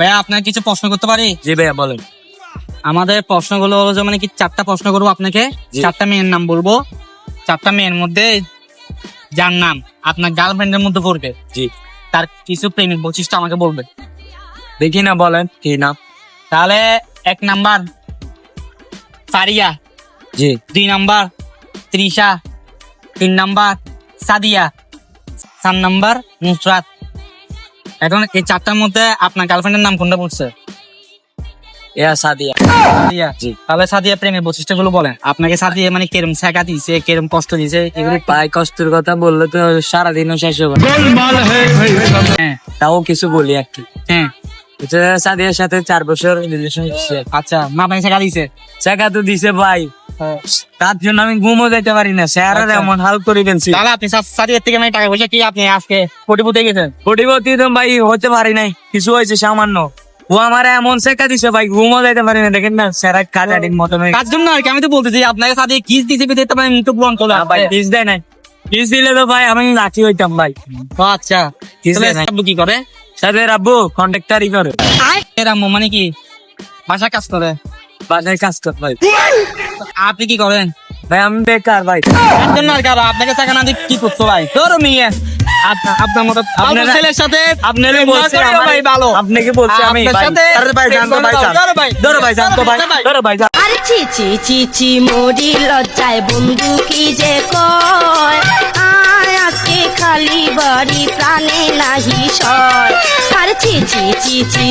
ভাইয়া আপনার কিছু প্রশ্ন করতে পারি? জি ভাইয়া বলেন। আমাদের প্রশ্নগুলো হলো যে মানে কি 4টা প্রশ্ন করবো আপনাকে, 4টা মেয়ের নাম বলবো, 4টা মেয়ের মধ্যে যার নাম আপনার গার্লফ্রেন্ডের মধ্যে পড়বে জি তার কিছু প্রেমিক বৈশিষ্ট্য আমাকে বলবে। দেখি না, বলেন কি নাম। তাহলে 1 নাম্বার ফারিয়া, জি 2 number Trisha, 3 number Sadia, 4 number Nusrat. এখন এই 4টার মধ্যে আপনার গার্লফ্রেন্ডের নাম কোনটা পড়ছে? সাদিয়া। সাদিয়া। জি। তাহলে সাদিয়া প্রেমের বৈশিষ্ট্য গুলো বলেন। আপনাকে সাদিয়া মানে কিরম শেখা দিছে, কিরম কষ্ট দিছে এগুলো। পাই কষ্টের কথা বললে তো সারাদিনও শেষ হবে। হ্যাঁ তাও কিছু বলি একটু। হ্যাঁ সাদিয়ার সাথে 4 বছর রিলেশন হচ্ছে। আচ্ছা, মা আপনাকে শেখা দিছে? শেখা তো দিছে ভাই, তার জন্য আমি ঘুমও যাইতে পারি না। স্যার আচ্ছা। এমন হাল করে ফেলছি। তাহলে আপনি সাদিয়ার থেকে মানে টাকা পয়সা কি আপনি আজকে কোটিপতি হয়ে গেছেন? কোটিপতি তো ভাই হতে পারি নাই, কিছু হয়েছে সামান্য। ও আমার এমন শেখা দিছে ভাই, ঘুমও যাইতে পারি না। দেখেন না স্যার কাটাটির মতন হয়ে তার জন্য আর কি আমি তো বলতেছি আপনাকে সাদিয়া কিস দিছে বিদেতে মানে মুখ বন্ধ করে ভাই কিস দেয় নাই। কিস দিলে তো ভাই আমি লাঠি হইতাম ভাই। ও আচ্ছা, কিস তাহলে দেয় নাই। আব্বু কি করে? সাথে আব্বু কন্ট্রাক্টরই করে। এর আম্মু মানে কি বাসা কাজ করে? বাসায় কাজ কর ভাই। আপনি কি করেন? ভাই আমি বেকার ভাই। তার জন্য আর কি আপনাকে শেখা না দিয়ে কি করছো ভাই? ধরো মেয়ে আপনার মতো আপনারা- ছেলের সাথে আপনারা বলছে না করেও ভাই ভালো। আপনাকে বলছে আমি আপনার ভাই। সাথে আরে ভাই জানতো ভাই জান। ধরো ভাই, ধরো ভাই জানতো ভাই। ধরো ভাই জান। আরে ছি ছি ছি ছি মরি লজ্জায় বন্ধু কি যে কয় আয় আজকে খালি বাড়ি প্রাণে নাহি সয়। আরে ছি ছি ছি ছি